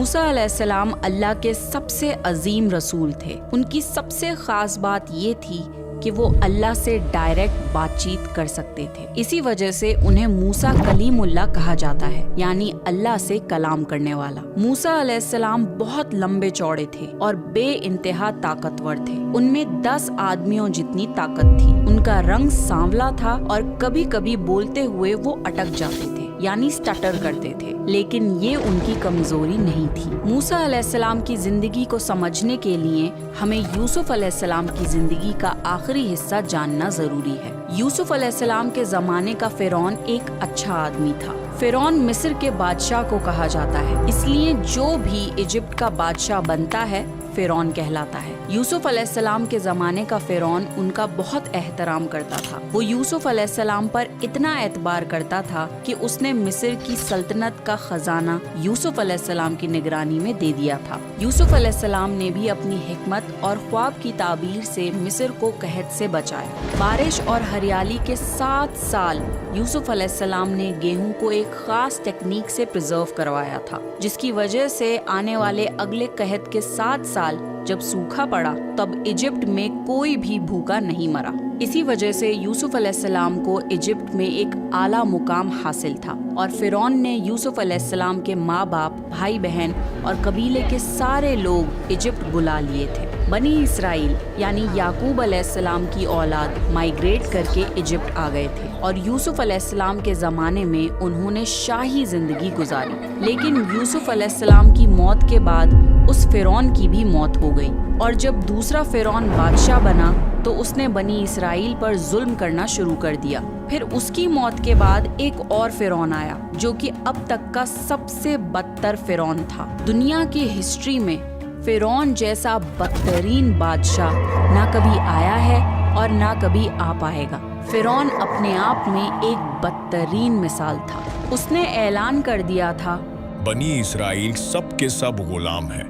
موسیٰ علیہ السلام اللہ کے سب سے عظیم رسول تھے۔ ان کی سب سے خاص بات یہ تھی کہ وہ اللہ سے ڈائریکٹ بات چیت کر سکتے تھے۔ اسی وجہ سے انہیں موسیٰ کلیم اللہ کہا جاتا ہے، یعنی اللہ سے کلام کرنے والا۔ موسیٰ علیہ السلام بہت لمبے چوڑے تھے اور بے انتہا طاقتور تھے۔ ان میں 10 آدمیوں جتنی طاقت تھی۔ ان کا رنگ سانولا تھا اور کبھی کبھی بولتے ہوئے وہ اٹک جاتے تھے، یعنی سٹٹر کرتے تھے، لیکن یہ ان کی کمزوری نہیں تھی۔ موسیٰ علیہ السلام کی زندگی کو سمجھنے کے لیے ہمیں یوسف علیہ السلام کی زندگی کا آخری حصہ جاننا ضروری ہے۔ یوسف علیہ السلام کے زمانے کا فرعون ایک اچھا آدمی تھا۔ فرعون مصر کے بادشاہ کو کہا جاتا ہے، اس لیے جو بھی ایجپٹ کا بادشاہ بنتا ہے فرعون کہلاتا ہے۔ یوسف علیہ السلام کے زمانے کا فرعون ان کا بہت احترام کرتا تھا۔ وہ یوسف علیہ السلام پر اتنا اعتبار کرتا تھا کہ اس نے مصر کی سلطنت کا خزانہ یوسف علیہ السلام کی نگرانی میں دے دیا تھا۔ یوسف علیہ السلام نے بھی اپنی حکمت اور خواب کی تعبیر سے مصر کو قحط سے بچایا۔ بارش اور ہریالی کے 7 سال یوسف علیہ السلام نے گیہوں کو ایک خاص ٹیکنیک سے پرزرو کروایا تھا، جس کی وجہ سے آنے والے اگلے قحط کے 7 سال جب سوکھا پڑا تب ایجپٹ میں کوئی بھی بھوکا نہیں مرا۔ اسی وجہ سے یوسف علیہ السلام کو ایجپٹ میں ایک اعلیٰ مقام حاصل تھا، اور فرعون نے یوسف علیہ السلام کے ماں باپ، بھائی بہن اور قبیلے کے سارے لوگ ایجپٹ بلا لیے تھے۔ بنی اسرائیل یعنی یعقوب علیہ السلام کی اولاد مائیگریٹ کر کے ایجپٹ آ گئے تھے، اور یوسف علیہ السلام کے زمانے میں انہوں نے شاہی زندگی گزاری۔ لیکن یوسف علیہ السلام کی موت کے بعد اس فرعون کی بھی موت ہو گئی، اور جب دوسرا فرعون بادشاہ بنا تو اس نے بنی اسرائیل پر ظلم کرنا شروع کر دیا۔ پھر اس کی موت کے بعد ایک اور فرعون آیا جو کہ اب تک کا سب سے بدتر فرعون تھا۔ دنیا کی ہسٹری میں فرعون جیسا بدترین بادشاہ نہ کبھی آیا ہے اور نہ کبھی آ پائے گا۔ فرعون اپنے آپ میں ایک بدترین مثال تھا۔ اس نے اعلان کر دیا تھا، بنی اسرائیل سب کے سب غلام ہیں۔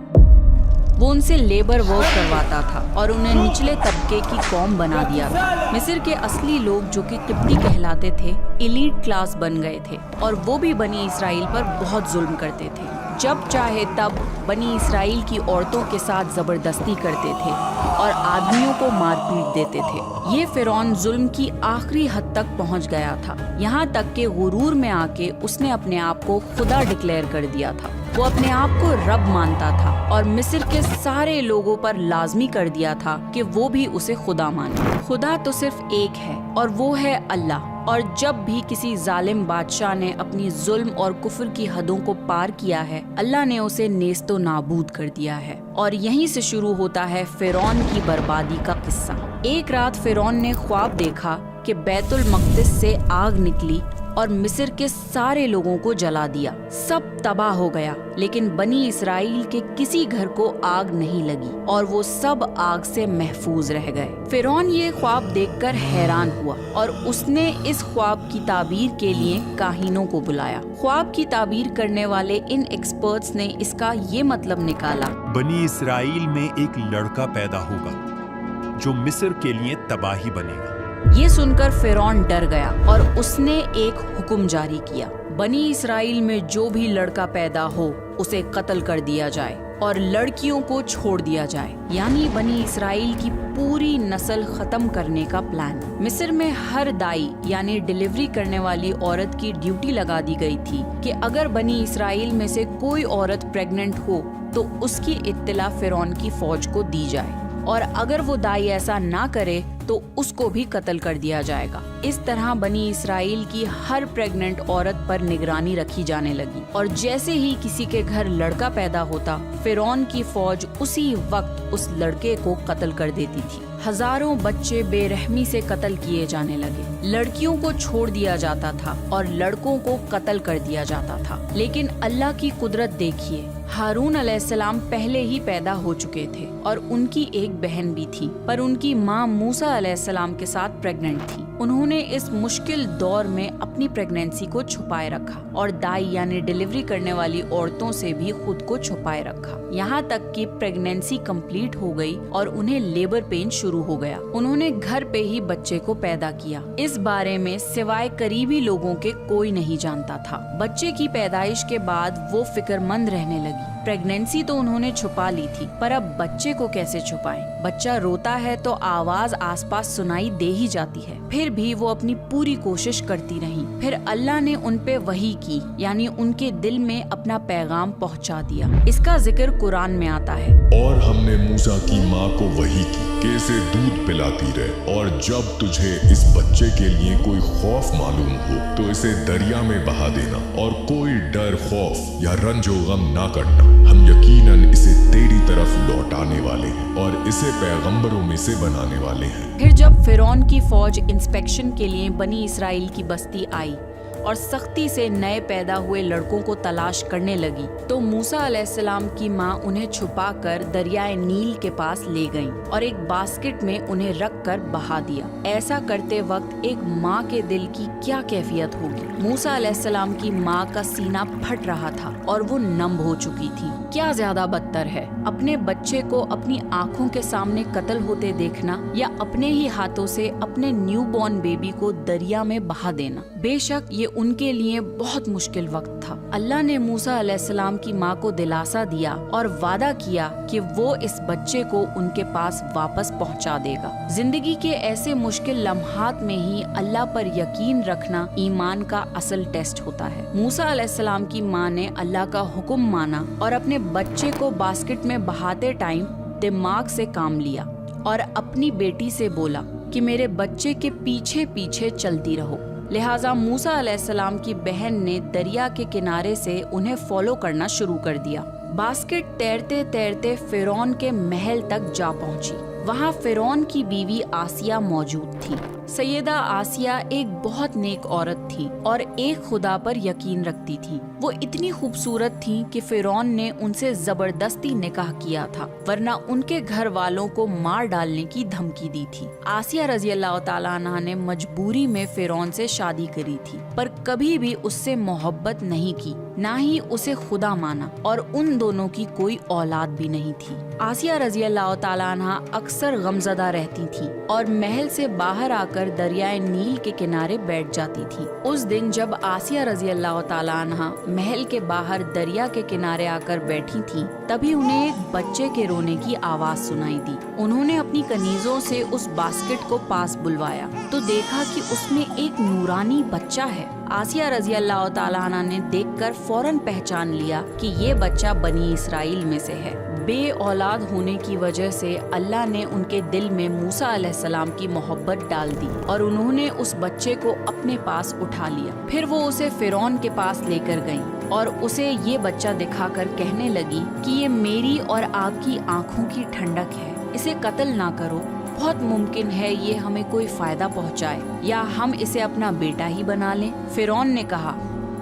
وہ ان سے لیبر ورک کرواتا تھا اور انہیں نچلے طبقے کی قوم بنا دیا تھا۔ مصر کے اصلی لوگ جو کہ قبطی کہلاتے تھے، ایلیٹ کلاس بن گئے تھے، اور وہ بھی بنی اسرائیل پر بہت ظلم کرتے تھے۔ جب چاہے تب بنی اسرائیل کی عورتوں کے ساتھ زبردستی کرتے تھے اور آدمیوں کو مار پیٹ دیتے تھے۔ یہ فرعون ظلم کی آخری حد تک پہنچ گیا تھا، یہاں تک کہ غرور میں آ کے اس نے اپنے آپ کو خدا ڈکلیئر کر دیا تھا۔ وہ اپنے آپ کو رب مانتا تھا اور مصر کے سارے لوگوں پر لازمی کر دیا تھا کہ وہ بھی اسے خدا مانے۔ خدا تو صرف ایک ہے اور وہ ہے اللہ، اور جب بھی کسی ظالم بادشاہ نے اپنی ظلم اور کفر کی حدوں کو پار کیا ہے، اللہ نے اسے نیست و نابود کر دیا ہے۔ اور یہیں سے شروع ہوتا ہے فرعون کی بربادی کا قصہ۔ ایک رات فرعون نے خواب دیکھا کہ بیت المقدس سے آگ نکلی اور مصر کے سارے لوگوں کو جلا دیا۔ سب تباہ ہو گیا، لیکن بنی اسرائیل کے کسی گھر کو آگ نہیں لگی اور وہ سب آگ سے محفوظ رہ گئے۔ فرعون یہ خواب دیکھ کر حیران ہوا اور اس نے اس خواب کی تعبیر کے لیے کاہنوں کو بلایا۔ خواب کی تعبیر کرنے والے ان ایکسپرٹس نے اس کا یہ مطلب نکالا، بنی اسرائیل میں ایک لڑکا پیدا ہوگا جو مصر کے لیے تباہی بنے گا۔ یہ سن کر فرعون ڈر گیا اور اس نے ایک حکم جاری کیا، بنی اسرائیل میں جو بھی لڑکا پیدا ہو اسے قتل کر دیا جائے اور لڑکیوں کو چھوڑ دیا جائے، یعنی بنی اسرائیل کی پوری نسل ختم کرنے کا پلان۔ مصر میں ہر دائی یعنی ڈیلیوری کرنے والی عورت کی ڈیوٹی لگا دی گئی تھی کہ اگر بنی اسرائیل میں سے کوئی عورت پریگننٹ ہو تو اس کی اطلاع فرعون کی فوج کو دی جائے، اور اگر وہ دائی ایسا نہ کرے تو اس کو بھی قتل کر دیا جائے گا۔ اس طرح بنی اسرائیل کی ہر پریگننٹ عورت پر نگرانی رکھی جانے لگی، اور جیسے ہی کسی کے گھر لڑکا پیدا ہوتا، فرعون کی فوج اسی وقت اس لڑکے کو قتل کر دیتی تھی۔ ہزاروں بچے بے رحمی سے قتل کیے جانے لگے۔ لڑکیوں کو چھوڑ دیا جاتا تھا اور لڑکوں کو قتل کر دیا جاتا تھا۔ لیکن اللہ کی قدرت دیکھیے، ہارون علیہ السلام پہلے ہی پیدا ہو چکے تھے اور ان کی ایک بہن بھی تھی، پر ان کی ماں موسیٰ علیہ السلام کے ساتھ پریگننٹ تھی۔ انہوں نے اس مشکل دور میں اپنی پریگنینسی کو چھپائے رکھا اور دائی یعنی ڈیلیوری کرنے والی عورتوں سے بھی خود کو چھپائے رکھا، یہاں تک کہ پریگنینسی کمپلیٹ ہو گئی اور انہیں لیبر پین شروع ہو گیا۔ انہوں نے گھر پہ ہی بچے کو پیدا کیا۔ اس بارے میں سوائے قریبی لوگوں کے کوئی نہیں جانتا تھا۔ بچے کی پیدائش کے بعد وہ فکر مند رہنے لگی۔ प्रेगनेंसी तो उन्होंने छुपा ली थी, पर अब बच्चे को कैसे छुपाएं? बच्चा रोता है तो आवाज आसपास सुनाई दे ही जाती है, फिर भी वो अपनी पूरी कोशिश करती रही। फिर अल्लाह ने उन पे वही की, यानी उनके दिल में अपना पैगाम पहुंचा दिया। इसका जिक्र कुरान में आता है। और हमने मूसा की माँ को वही की कि इसे दूध पिलाती रहे, और जब तुझे इस बच्चे के लिए कोई खौफ मालूम हो तो इसे दरिया में बहा देना, और कोई डर, खौफ या रंजो गम ना करना। हम यकीनन इसे तेरी तरफ लौटाने वाले हैं और इसे पैगंबरों में से बनाने वाले हैं। फिर जब फिरौन की फौज इंस्पेक्शन के लिए बनी इसराइल की बस्ती आई और सख्ती से नए पैदा हुए लड़कों को तलाश करने लगी, तो मूसा अलैहिस्सलाम की माँ उन्हें छुपाकर दरियाए नील के पास ले गईं और एक बास्केट में उन्हें रखकर बहा दिया। ऐसा करते वक्त एक माँ के दिल की क्या कैफियत होगी। मूसा अलैहिस्सलाम की माँ का सीना फट रहा था और वो नम हो चुकी थी। क्या ज्यादा बदतर है, अपने बच्चे को अपनी आंखों के सामने कत्ल होते देखना या अपने ही हाथों से अपने न्यूबॉर्न बेबी को दरिया में बहा देना? बेशक ये उनके लिए बहुत मुश्किल वक्त था। अल्लाह ने मूसा अलैहिस्सलाम की माँ को दिलासा दिया और वादा किया कि वो इस बच्चे को उनके पास वापस पहुँचा देगा। जिंदगी के ऐसे मुश्किल लम्हात में ही अल्लाह पर यकीन रखना ईमान का असल टेस्ट होता है। मूसा अलैहिस्सलाम की माँ ने अल्लाह का हुक्म माना और अपने बच्चे को बास्केट में बहाते टाइम दिमाग से काम लिया और अपनी बेटी से बोला कि मेरे बच्चे के पीछे पीछे चलती रहो। लिहाजा मूसा अलैहिस्सलाम की बहन ने दरिया के किनारे से उन्हें फॉलो करना शुरू कर दिया। बास्केट तैरते तैरते फिरौन के महल तक जा पहुंची। वहाँ फिरौन की बीवी आसिया मौजूद थी। सैयदा आसिया एक बहुत नेक औरत थी और एक खुदा पर यकीन रखती थी। वो इतनी खूबसूरत थी कि फिरौन ने उनसे जबरदस्ती निकाह किया था, वरना उनके घर वालों को मार डालने की धमकी दी थी। आसिया रजी अल्लाह तआला अन्हा ने मजबूरी में फिरौन से शादी करी थी, पर कभी भी उससे मोहब्बत नहीं की, ना ही उसे खुदा माना, और उन दोनों की कोई औलाद भी नहीं थी। आसिया रजी अल्लाह तआला अन्हा अक्सर गमज़दा रहती थी और महल से बाहर आकर दरियाए नील के किनारे बैठ जाती थी। उस दिन जब आसिया रजी अल्लाह तआला अन्हा महल के बाहर दरिया के किनारे आकर बैठी थी, तभी उन्हें एक बच्चे के रोने की आवाज सुनाई दी। उन्होंने अपनी कनीजों से उस बास्केट को पास बुलवाया तो देखा कि उसमें एक नूरानी बच्चा है। आसिया रजी अल्लाह तआला अन्हा ने देखकर फौरन पहचान लिया कि ये बच्चा बनी इसराइल में से है। बे औलाद होने की वजह से अल्लाह ने उनके दिल में मूसा अलैहिस्सलाम की मोहब्बत डाल दी और उन्होंने उस बच्चे को अपने पास उठा लिया। फिर वो उसे फिरौन के पास लेकर गईं और उसे ये बच्चा दिखाकर कहने लगी कि ये मेरी और आपकी आंखों की ठंडक है, इसे कत्ल ना करो, बहुत मुमकिन है ये हमें कोई फायदा पहुंचाए, या हम इसे अपना बेटा ही बना लें। फिरौन ने कहा,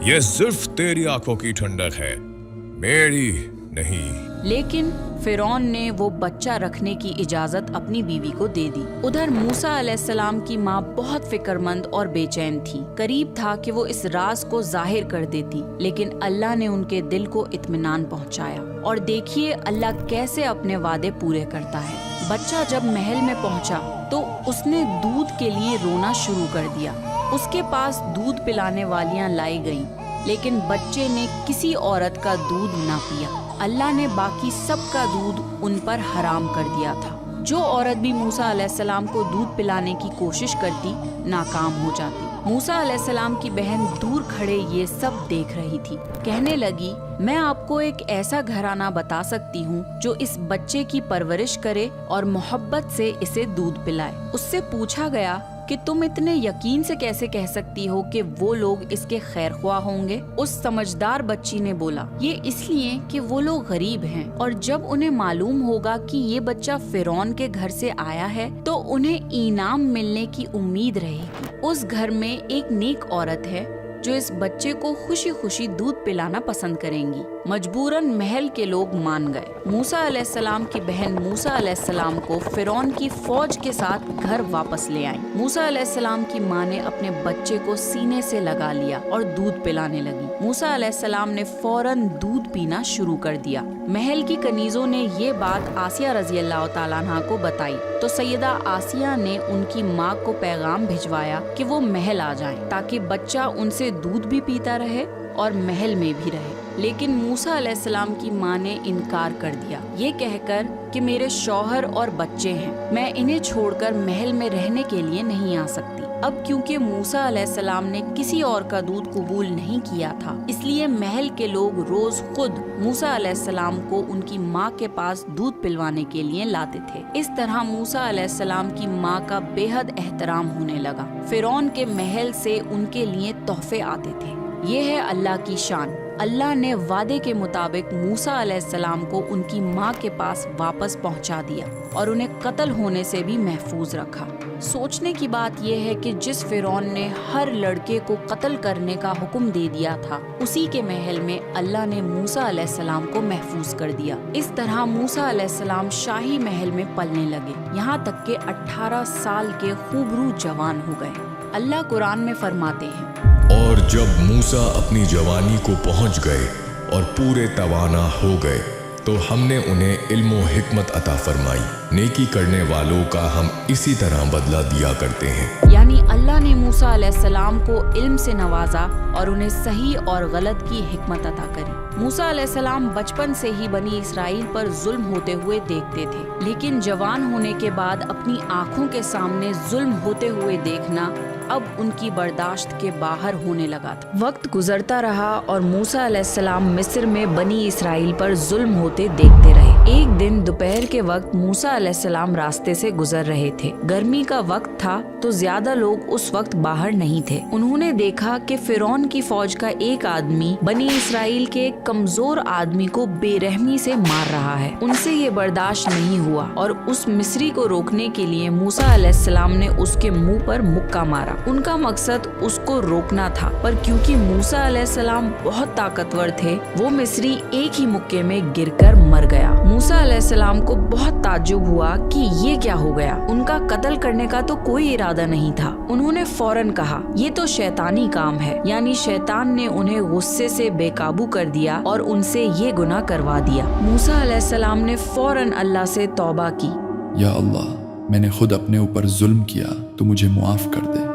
ये सिर्फ तेरी आंखों की ठंडक है, मेरी नहीं। लेकिन फिरौन ने वो बच्चा रखने की इजाजत अपनी बीवी को दे दी। उधर मूसा अलैहिस्सलाम की माँ बहुत फिक्रमंद और बेचैन थी। करीब था कि वो इस राज को जाहिर कर देती, लेकिन अल्लाह ने उनके दिल को इत्मीनान पहुँचाया। और देखिए अल्लाह कैसे अपने वादे पूरे करता है। बच्चा जब महल में पहुँचा तो उसने दूध के लिए रोना शुरू कर दिया। उसके पास दूध पिलाने वालियाँ लाई गईं, लेकिन बच्चे ने किसी औरत का दूध ना पिया। अल्लाह ने बाकी सबका दूध उन पर हराम कर दिया था। जो औरत भी मूसा अलैहिस्सलाम को दूध पिलाने की कोशिश करती, नाकाम हो जाती। मूसा अलैहिस्सलाम की बहन दूर खड़े ये सब देख रही थी। कहने लगी, मैं आपको एक ऐसा घराना बता सकती हूँ जो इस बच्चे की परवरिश करे और मोहब्बत से इसे दूध पिलाए। उससे पूछा गया कि तुम इतने यकीन से कैसे कह सकती हो कि वो लोग इसके खैरख्वाह होंगे? उस समझदार बच्ची ने बोला, ये इसलिए कि वो लोग गरीब हैं और जब उन्हें मालूम होगा कि ये बच्चा फिरौन के घर से आया है तो उन्हें इनाम मिलने की उम्मीद रहेगी। उस घर में एक नेक औरत है जो इस बच्चे को खुशी खुशी दूध पिलाना पसंद करेंगी। मजबूरन महल के लोग मान गए। मूसा अलैहिस्सलाम की बहन मूसा अलैहिस्सलाम को फिरौन की फौज के साथ घर वापस ले आई। मूसा अलैहिस्सलाम की माँ ने अपने बच्चे को सीने से लगा लिया और दूध पिलाने लगी। मूसा अलैहिस्सलाम ने फौरन दूध पीना शुरू कर दिया। महल की कनीजों ने ये बात आसिया रजी अल्लाह तआला अन्हा को बताई तो सैयदा आसिया ने उनकी माँ को पैगाम भिजवाया कि वो महल आ जाएं ताकि बच्चा उनसे दूध भी पीता रहे और महल में भी रहे। लेकिन मूसा अलैहिस्सलाम की माँ ने इनकार कर दिया, ये कहकर कि मेरे शौहर और बच्चे हैं, मैं इन्हें छोड़कर महल में रहने के लिए नहीं आ सकती। अब क्योंकि मूसा अलैहिस्सलाम ने किसी और का दूध कबूल नहीं किया था, इसलिए महल के लोग रोज खुद मूसा अलैहिस्सलाम को उनकी माँ के पास दूध पिलवाने के लिए लाते थे। इस तरह मूसा अलैहिस्सलाम की माँ का बेहद एहतराम होने लगा। फिरौन के महल से उनके लिए तोहफे आते थे। ये है अल्लाह की शान। अल्लाह ने वादे के मुताबिक मूसा अलैहिस्सलाम को उनकी माँ के पास वापस पहुँचा दिया और उन्हें कत्ल होने से भी महफूज रखा। सोचने की बात यह है कि जिस फिरौन ने हर लड़के को कत्ल करने का हुक्म दे दिया था, उसी के महल में अल्लाह ने मूसा अलैहिस्सलाम को महफूज कर दिया। इस तरह मूसा अलैहिस्सलाम शाही महल में पलने लगे, यहाँ तक के 18 साल के खूबरू जवान हो गए। अल्लाह कुरान में फरमाते हैं, और जब मूसा अपनी जवानी को पहुंच गए और पूरे तवाना हो गए, तो हमने उन्हें इल्म व हिकमत अता फरमाई। नेकी करने वालों का हम इसी तरह बदला दिया करते हैं। यानी अल्लाह ने मूसा अलैहिस्सलाम को इल्म से नवाजा और उन्हें सही और गलत की हिकमत अता करी। मूसा अलैहिस्सलाम बचपन से ही बनी इस्राइल पर जुल्म होते हुए देखते थे, लेकिन जवान होने के बाद अपनी आंखों के सामने जुल्म होते हुए देखना अब उनकी बर्दाश्त के बाहर होने लगा था। वक्त गुजरता रहा और मूसा अलैहिस्सलाम मिस्र में बनी इस्राइल पर जुल्म होते देखते रहे। एक दिन दोपहर के वक्त मूसा अलैहिस्सलाम रास्ते से गुजर रहे थे। गर्मी का वक्त था तो ज्यादा लोग उस वक्त बाहर नहीं थे। उन्होंने देखा कि फिरौन की फौज का एक आदमी बनी इस्राइल के एक कमजोर आदमी को बेरहमी से मार रहा है। उनसे ये बर्दाश्त नहीं हुआ और उस मिस्री को रोकने के लिए मूसा अलैहिस्सलाम ने उसके मुंह पर मुक्का मारा। उनका मकसद उसको रोकना था, पर क्योंकि मूसा अलैहिस्सलाम बहुत ताकतवर थे, वो मिस्री एक ही मुक्के में गिरकर मर गया। मूसा अलैहिस्सलाम को बहुत ताज्जुब हुआ कि ये क्या हो गया। उनका कत्ल करने का तो कोई इरादा नहीं था। उन्होंने फौरन कहा, ये तो शैतानी काम है, यानी शैतान ने उन्हें गुस्से से बेकाबू कर दिया और उनसे ये गुनाह करवा दिया। मूसा अलैहिस्सलाम ने फौरन अल्लाह से तौबा की, या अल्लाह, मैंने खुद अपने ऊपर जुल्म किया, तो मुझे मुआफ कर दे।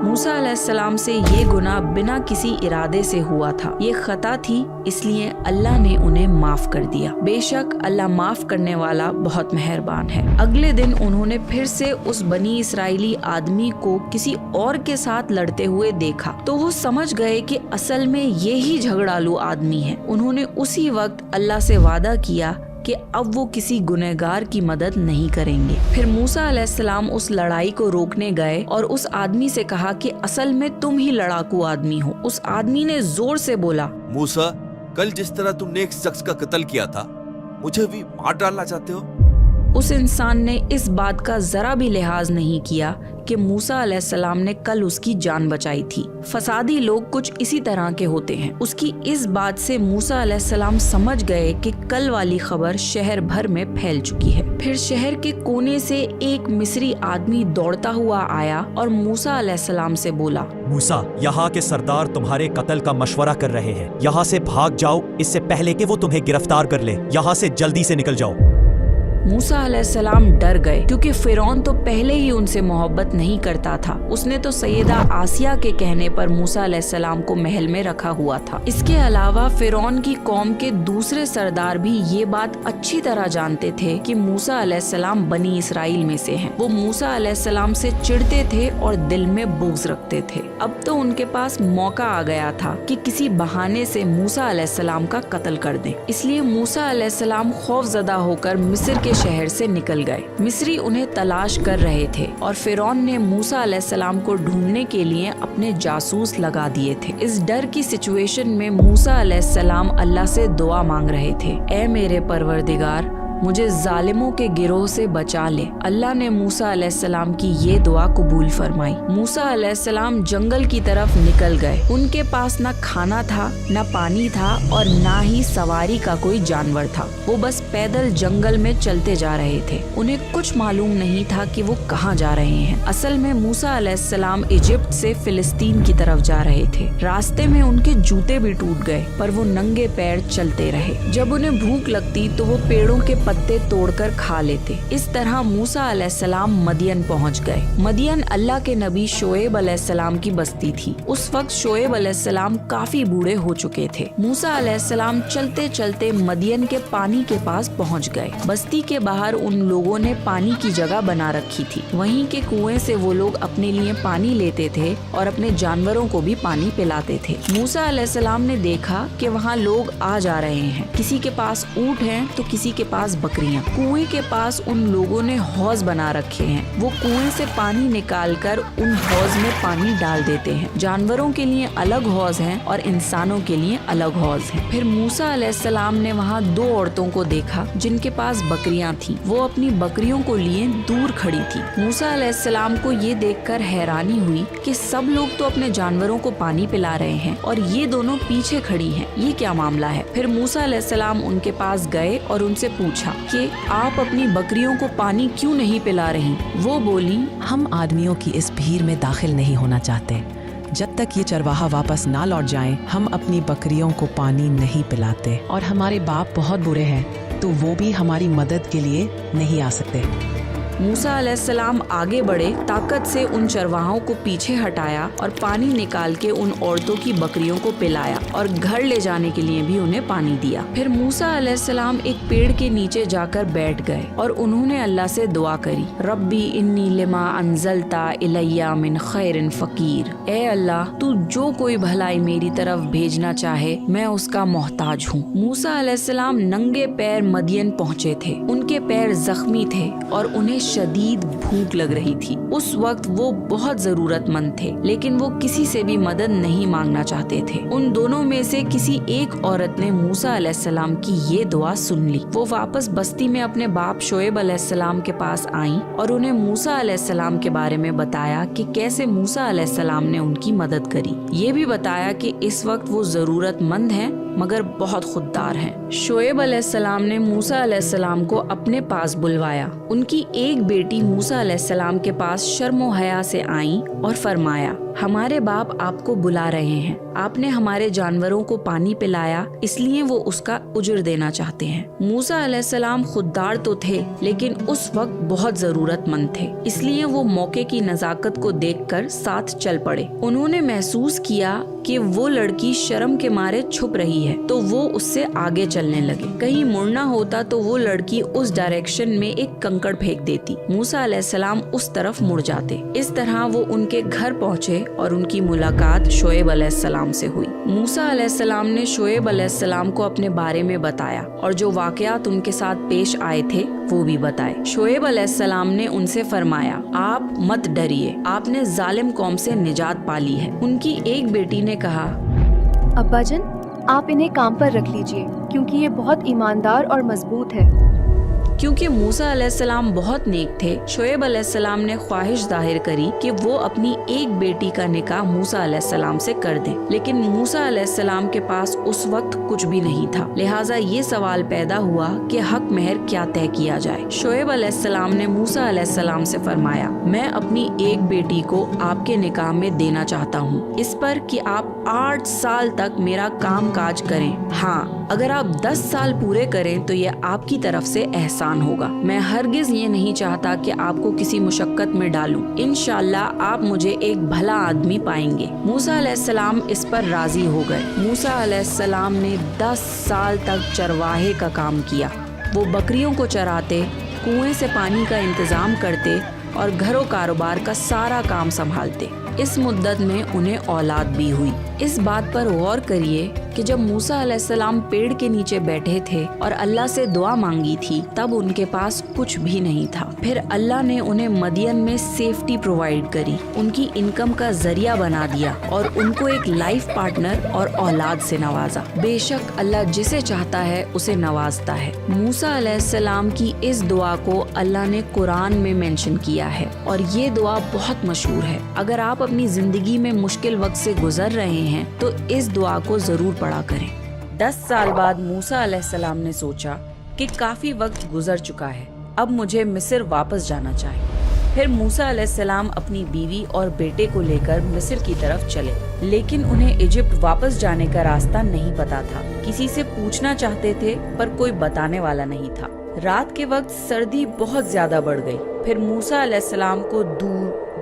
मूसा अलैहिस्सलाम से ये गुनाह बिना किसी इरादे से हुआ था, ये खता थी, इसलिए अल्लाह ने उन्हें माफ कर दिया। बेशक अल्लाह माफ करने वाला बहुत मेहरबान है। अगले दिन उन्होंने फिर से उस बनी इस्राइली आदमी को किसी और के साथ लड़ते हुए देखा, तो वो समझ गए कि असल में ये ही झगड़ालू आदमी है। उन्होंने उसी वक्त अल्लाह से वादा किया कि अब वो किसी गुनहगार की मदद नहीं करेंगे। फिर मूसा अलैहिस्सलाम उस लड़ाई को रोकने गए और उस आदमी से कहा कि असल में तुम ही लड़ाकू आदमी हो। उस आदमी ने जोर से बोला, मूसा, कल जिस तरह तुमने एक शख्स का कत्ल किया था, मुझे भी मार डालना चाहते हो? उस इंसान ने इस बात का जरा भी लिहाज नहीं किया कि मूसा अलैहिस्सलाम ने कल उसकी जान बचाई थी। फसादी लोग कुछ इसी तरह के होते हैं। उसकी इस बात से मूसा अलैहिस्सलाम समझ गए कि कल वाली खबर शहर भर में फैल चुकी है। फिर शहर के कोने से एक मिस्री आदमी दौड़ता हुआ आया और मूसा अलैहिस्सलाम से बोला, मूसा, यहाँ के सरदार तुम्हारे कत्ल का मशवरा कर रहे हैं। यहाँ से भाग जाओ, इससे पहले कि वो तुम्हें गिरफ्तार कर ले। यहाँ से जल्दी से निकल जाओ। मूसा अलैहिस्सलाम डर गए, क्योंकि फिरौन तो पहले ही उनसे मोहब्बत नहीं करता था। उसने तो सैयदा आसिया के कहने पर मूसा अलैहिस्सलाम को महल में रखा हुआ था। इसके अलावा फिरौन की कौम के दूसरे सरदार भी ये बात अच्छी तरह जानते थे कि मूसा अलैहिस्सलाम बनी इस्राइल में से हैं। वो मूसा अलैहिस्सलाम से चिढ़ते थे और दिल में बुग़्ज़ रखते थे। अब तो उनके पास मौका आ गया था कि किसी बहाने से मूसा अलैहिस्सलाम का कत्ल कर दें। इसलिए मूसा अलैहिस्सलाम खौफजदा होकर मिस्र के शहर से निकल गए। मिस्री उन्हें तलाश कर रहे थे और फिरौन ने मूसा अलैहिस्सलाम को ढूंढने के लिए अपने जासूस लगा दिए थे। इस डर की सिचुएशन में मूसा अलैहिस्सलाम अल्लाह से दुआ मांग रहे थे, ऐ मेरे परवरदिगार, मुझे जालिमों के गिरोह से बचा ले। अल्लाह ने मूसा अलैहिस्सलाम की ये दुआ कबूल फरमाई। मूसा अलैहिस्सलाम जंगल की तरफ निकल गए। उनके पास न खाना था, न पानी था और न ही सवारी का कोई जानवर था। वो बस पैदल जंगल में चलते जा रहे थे। उन्हें कुछ मालूम नहीं था कि वो कहाँ जा रहे हैं। असल में मूसा अलैहिस्सलाम इजिप्ट से फिलिस्तीन की तरफ जा रहे थे। रास्ते में उनके जूते भी टूट गए, पर वो नंगे पैर चलते रहे। जब उन्हें भूख लगती तो वो पेड़ों के पत्ते तोड़कर खा लेते। इस तरह मूसा अलैहिस्सलाम मदियन पहुंच गए। मदियन अल्लाह के नबी शोएब अलैहिस्सलाम की बस्ती थी। उस वक्त शोएब अलैहिस्सलाम काफी बूढ़े हो चुके थे। मूसा अलैहिस्सलाम चलते चलते मदियन के पानी के पास पहुंच गए। बस्ती के बाहर उन लोगों ने पानी की जगह बना रखी थी। वहीं के कुएं से वो लोग अपने लिए पानी लेते थे और अपने जानवरों को भी पानी पिलाते थे। मूसा अलैहिस्सलाम ने देखा कि वहाँ लोग आ जा रहे हैं। किसी के पास ऊँट हैं तो किसी के पास बकरियाँ। कुएं के पास उन लोगों ने हौज बना रखे हैं। वो कुएं से पानी निकालकर उन हौज में पानी डाल देते हैं। जानवरों के लिए अलग हौज है और इंसानों के लिए अलग हौज है। फिर मूसा अलैहिस्सलाम ने वहाँ 2 औरतों को देखा जिनके पास बकरियाँ थी। वो अपनी बकरियों को लिए दूर खड़ी थी। मूसा अलैहिस्सलाम को ये देखकर हैरानी हुई कि सब लोग तो अपने जानवरों को पानी पिला रहे हैं और ये दोनों पीछे खड़ी हैं। ये क्या मामला है? फिर मूसा अलैहिस्सलाम उनके पास गए और उनसे पूछा कि आप अपनी बकरियों को पानी क्यों नहीं पिला रही? वो बोली, हम आदमियों की इस भीड़ में दाखिल नहीं होना चाहते। जब तक ये चरवाहा वापस ना लौट जाएं, हम अपनी बकरियों को पानी नहीं पिलाते। और हमारे बाप बहुत बुरे हैं तो वो भी हमारी मदद के लिए नहीं आ सकते। मूसा अलैहिस्सलाम आगे बढ़े, ताकत से उन चरवाहों को पीछे हटाया और पानी निकाल के उन औरतों की बकरियों को पिलाया और घर ले जाने के लिए भी उन्हें पानी दिया। फिर मूसा अलैहिस्सलाम एक पेड़ के नीचे जाकर बैठ गए और उन्होंने अल्लाह से दुआ करी, रब्बी इन्नी लिमा अंजलता इलैया मिन खैरिन फकीर। ए अल्लाह, तू जो कोई भलाई मेरी तरफ भेजना चाहे मैं उसका मोहताज हूँ। मूसा अलैहिस्सलाम नंगे पैर मदियन पहुँचे थे। उनके पैर जख्मी थे और उन्हें शदीद भूख लग रही थी। उस वक्त वो बहुत जरूरतमंद थे, लेकिन वो किसी से भी मदद नहीं मांगना चाहते थे। उन दोनों में से किसी एक औरत ने मूसा अलैहिस्सलाम की ये दुआ सुन ली। वो वापस बस्ती में अपने बाप शोएब अलैहिस्सलाम के पास आईं और उन्हें मूसा अलैहिस्सलाम के बारे में बताया कि कैसे मूसा अलैहिस्सलाम ने उनकी मदद करी। ये भी बताया कि इस वक्त वो जरूरतमंद हैं मगर बहुत खुददार हैं। शोएब अलैहिस्सलाम ने मूसा अलैहिस्सलाम को अपने पास बुलवाया। उनकी एक बेटी मूसा अलैहिस्सलाम के पास शर्म व हया से आई और फरमाया, हमारे बाप आपको बुला रहे हैं। आपने हमारे जानवरों को पानी पिलाया, इसलिए वो उसका उजर देना चाहते हैं। मूसा अलैहिस्सलाम खुददार तो थे, लेकिन उस वक्त बहुत जरूरतमंद थे, इसलिए वो मौके की नजाकत को देखकर साथ चल पड़े। उन्होंने महसूस किया कि वो लड़की शर्म के मारे छुप रही है, तो वो उससे आगे चलने लगे। कहीं मुड़ना होता तो वो लड़की उस डायरेक्शन में एक कंकड़ फेंक देती। मूसा अलैहिस्सलाम उस तरफ मुड़ जाते। इस तरह वो उनके घर पहुँचे और उनकी मुलाकात शोएब अलैहिस्सलाम से हुई। मूसा अलैहिस्सलाम ने शोएब अलैहिस्सलाम को अपने बारे में बताया और जो वाकयात उनके साथ पेश आए थे वो भी बताए। शोएब अलैहिस्सलाम ने उनसे फरमाया, आप मत डरिए, आपने जालिम कौम से निजात पा ली है। उनकी एक बेटी ने कहा, अब्बाजन, आप इन्हें काम पर रख लीजिए क्योंकि ये बहुत ईमानदार और मजबूत है। क्योंकि मूसा अलैहिस्सलाम बहुत नेक थे, शोएब अलैहिस्सलाम ने ख्वाहिश जाहिर करी कि वो अपनी एक बेटी का निकाह मूसा अलैहिस्सलाम से कर दें, लेकिन मूसा अलैहिस्सलाम के पास उस वक्त कुछ भी नहीं था। लिहाजा ये सवाल पैदा हुआ कि हक महर क्या तय किया जाए। शोएब अलैहिस्सलाम ने मूसा अलैहिस्सलाम से फरमाया, मैं अपनी एक बेटी को आपके निकाह में देना चाहता हूँ, इस पर कि आप 8 साल तक मेरा काम काज करें। हाँ, अगर आप 10 साल पूरे करें तो ये आपकी तरफ से एहसान होगा। मैं हरगिज ये नहीं चाहता कि आपको किसी मुशक्कत में डालूं। इंशाअल्लाह आप मुझे एक भला आदमी पाएंगे। मूसा अलैहिस्सलाम इस पर राजी हो गए। मूसा अलैहिस्सलाम ने 10 साल तक चरवाहे का काम किया। वो बकरियों को चराते, कुएं से पानी का इंतजाम करते और घरों कारोबार का सारा काम संभालते। इस मुद्दत में उन्हें औलाद भी हुई। इस बात पर गौर करिए कि जब मूसा अलैहिस्सलाम पेड़ के नीचे बैठे थे और अल्लाह से दुआ मांगी थी, तब उनके पास कुछ भी नहीं था। फिर अल्लाह ने उन्हें मदियन में सेफ्टी प्रोवाइड करी, उनकी इनकम का जरिया बना दिया और उनको एक लाइफ पार्टनर और औलाद से नवाजा। बेशक अल्लाह जिसे चाहता है उसे नवाजता है। मूसा अलैहिस्सलाम की इस दुआ को अल्लाह ने कुरान में मेंशन किया है और ये दुआ बहुत मशहूर है। अगर आप अपनी जिंदगी में मुश्किल वक्त से गुजर रहे हैं तो इस दुआ को जरूर पढ़ा करें। 10 साल बाद मूसा अलैहिस्सलाम ने सोचा कि काफी वक्त गुजर चुका है, अब मुझे मिस्र वापस जाना चाहिए। फिर मूसा अलैहिस्सलाम अपनी बीवी और बेटे को लेकर मिस्र की तरफ चले, लेकिन उन्हें इजिप्ट वापस जाने का रास्ता नहीं पता था। किसी से पूछना चाहते थे पर कोई बताने वाला नहीं था। रात के वक्त सर्दी बहुत ज्यादा बढ़ गई। फिर मूसा अलैहिस्सलाम को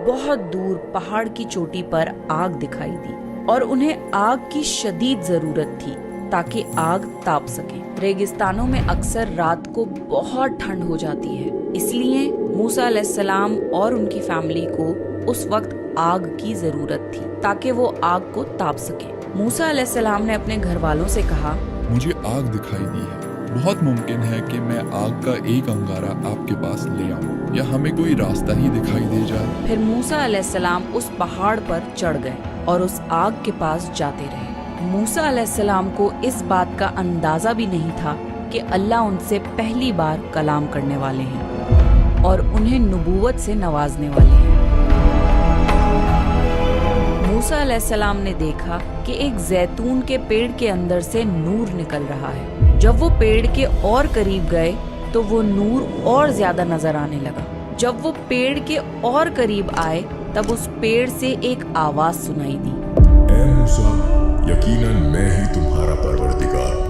बहुत दूर पहाड़ की चोटी पर आग दिखाई दी और उन्हें आग की शदीद जरूरत थी ताकि आग ताप सके। रेगिस्तानों में अक्सर रात को बहुत ठंड हो जाती है, इसलिए मूसा अलैहिस्सलाम और उनकी फैमिली को उस वक्त आग की जरूरत थी ताकि वो आग को ताप सके। मूसा अलैहिस्सलाम ने अपने घर वालों से कहा, मुझे आग दिखाई दी है, बहुत मुमकिन है कि मैं आग का एक अंगारा आपके पास ले आऊं या हमें कोई रास्ता ही दिखाई दे जाए। फिर मूसा अलैहिस्सलाम उस पहाड़ पर चढ़ गए और उस आग के पास जाते रहे। मूसा अलैहिस्सलाम को इस बात का अंदाजा भी नहीं था कि अल्लाह उनसे पहली बार कलाम करने वाले हैं और उन्हें नबूवत से नवाजने वाले हैं। मूसा अलैहिस्सलाम ने देखा कि एक जैतून के पेड़ के अंदर से नूर निकल रहा है। जब वो पेड़ के और करीब गए तो वो नूर और ज्यादा नजर आने लगा। जब वो पेड़ के और करीब आए तब उस पेड़ से एक आवाज सुनाई दी, ए मूसा, यकीनन मैं ही तुम्हारा परवरदिगार हूँ।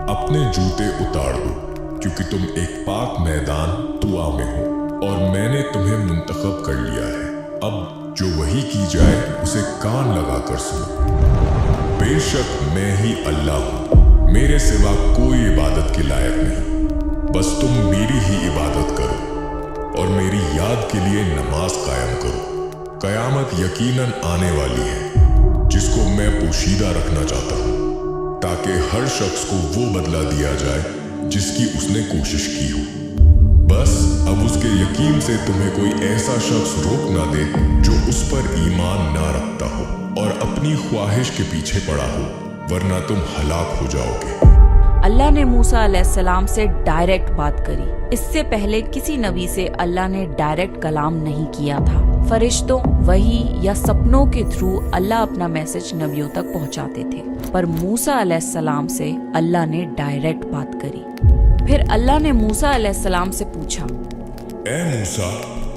अपने जूते उतार दो क्योंकि तुम एक पाक मैदान तुआ में हो और मैंने तुम्हें मुंतखब कर लिया है। अब जो वही की जाए उसे कान लगा कर सुनो। बेशक मैं ही अल्लाह हूँ, मेरे सिवा कोई इबादत के लायक नहीं। बस तुम मेरी ही इबादत करो और मेरी याद के लिए नमाज कायम करो। कयामत यकीनन आने वाली है जिसको मैं पोशीदा रखना चाहता हूँ ताकि हर शख्स को वो बदला दिया जाए जिसकी उसने कोशिश की हो। बस अब उसके यकीन से तुम्हें कोई ऐसा शख्स रोक ना दे जो उस पर ईमान ना रखता हो और अपनी ख्वाहिश के पीछे पड़ा हो, वरना तुम हलाक हो जाओगे। अल्लाह ने मूसा अलैहिस्सलाम से डायरेक्ट बात करी। इससे पहले किसी नबी से अल्लाह ने डायरेक्ट कलाम नहीं किया था। फरिश्तों, वही या सपनों के थ्रू अल्लाह अपना मैसेज नबियों तक पहुंचाते थे, पर मूसा अलैहिस्सलाम से अल्लाह ने डायरेक्ट बात करी। फिर अल्लाह ने मूसा अलैहिस्सलाम से पूछा, ए मूसा,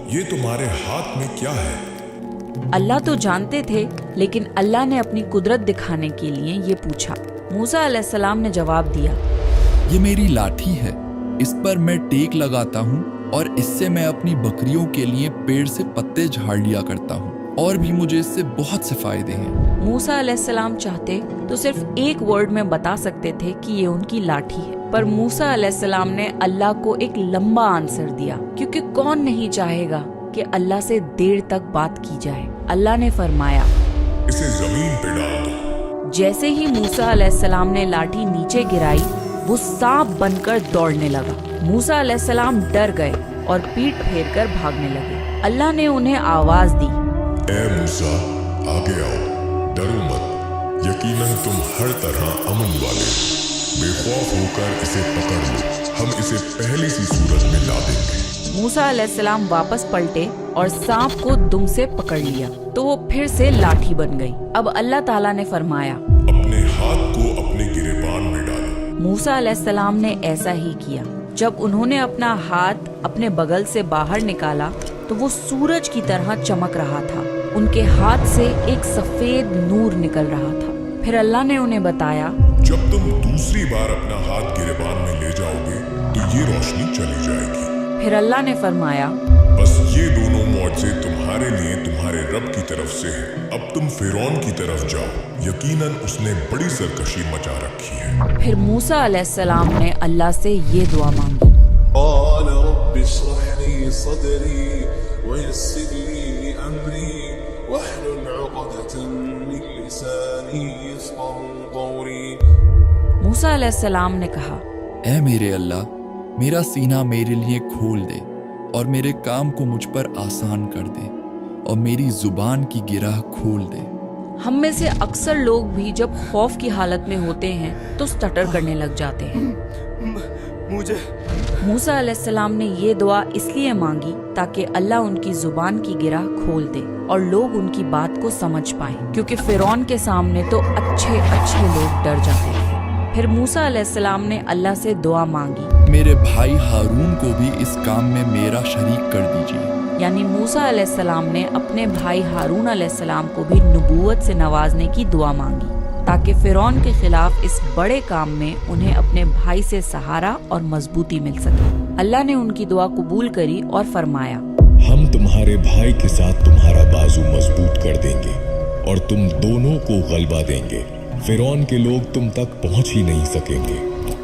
ये तुम्हारे हाथ में क्या है? अल्लाह तो जानते थे, लेकिन अल्लाह ने अपनी कुदरत दिखाने के लिए ये पूछा। मूसा अलैहिस्सलाम ने जवाब दिया, ये मेरी लाठी है, इस पर मैं टेक लगाता हूँ और इससे मैं अपनी बकरियों के लिए पेड़ से पत्ते झाड़ लिया करता हूँ और भी मुझे इससे बहुत से फायदे हैं। मूसा अलैहिस्सलाम चाहते तो सिर्फ एक वर्ड में बता सकते थे कि ये उनकी लाठी है, पर मूसा अलैहिस्सलाम ने अल्लाह को एक लंबा आंसर दिया, क्योंकि कौन नहीं चाहेगा कि अल्लाह से देर तक बात की जाए। अल्लाह ने फरमाया, इसे जमीन पे डाल दो। जैसे ही मूसा अलैहिस्सलाम ने लाठी नीचे गिराई, वो सांप बनकर दौड़ने लगा। मूसा अलैहिस्सलाम डर गए और पीठ फेरकर भागने लगे। अल्लाह ने उन्हें आवाज दी, ए मूसा, आगे आओ, डरो मत, यकीनन तुम हर तरह अमन वाले हो। बेखौफ होकर इसे पकड़ लो, हम इसे पहली सी सूरत में ला देंगे। मूसा अलैहिस्सलाम वापस पलटे और सांप को दुम से पकड़ लिया तो वो फिर से लाठी बन गई। अब अल्लाह ताला ने फरमाया, अपने हाथ को अपने गिरेबान में डालो। मूसा अलैहिस्सलाम ने ऐसा ही किया। जब उन्होंने अपना हाथ अपने बगल से बाहर निकाला तो वो सूरज की तरह चमक रहा था। उनके हाथ से एक सफेद नूर निकल रहा था। फिर अल्लाह ने उन्हें बताया, जब तुम दूसरी बार अपना हाथ गिरेबान में ले जाओगे तो ये रोशनी चली जाएगी। फिर अल्लाह ने फरमाया, बस ये दोनों मौजज़े तुम्हारे लिए तुम्हारे रब की तरफ से है। अब तुम फिरौन की तरफ जाओ, यकीनन उसने बड़ी सरकशी मचा रखी है। फिर मूसा अलैहिस्सलाम ने अल्लाह से ये दुआ मांगी, मूसा अलैहिस्सलाम ने कहा, ऐ मेरे अल्लाह, मेरा सीना मेरे लिए खोल दे और मेरे काम को मुझ पर आसान कर दे और मेरी जुबान की गिरह खोल दे। हम में से अक्सर लोग भी जब खौफ की हालत में होते हैं तो स्टटर करने लग जाते हैं। मूसा अलैहिस्सलाम ने ये दुआ इसलिए मांगी ताकि अल्लाह उनकी जुबान की गिरह खोल दे और लोग उनकी बात को समझ पाएं, क्योंकि फिरौन के सामने तो अच्छे अच्छे लोग डर जाते हैं। फिर मूसा अलैहिस्सलाम ने अल्लाह से दुआ मांगी, मेरे भाई हारून को भी इस काम में मेरा शरीक कर दीजिए। यानी मूसा अलैहिस्सलाम ने अपने भाई हारून अलैहिस्सलाम को भी नबूवत से नवाजने की दुआ मांगी। ताकि फिरौन के खिलाफ इस बड़े काम में उन्हें अपने भाई से सहारा और मजबूती मिल सके। अल्लाह ने उनकी दुआ कबूल करी और फरमाया, हम तुम्हारे भाई के साथ तुम्हारा बाजू मजबूत कर देंगे और तुम दोनों को गलबा देंगे। फिरौन के लोग तुम तक पहुंच ही नहीं सकेंगे।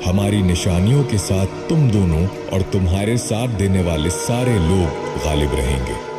हमारी निशानियों के साथ तुम दोनों और तुम्हारे साथ देने वाले सारे लोग गालिब रहेंगे।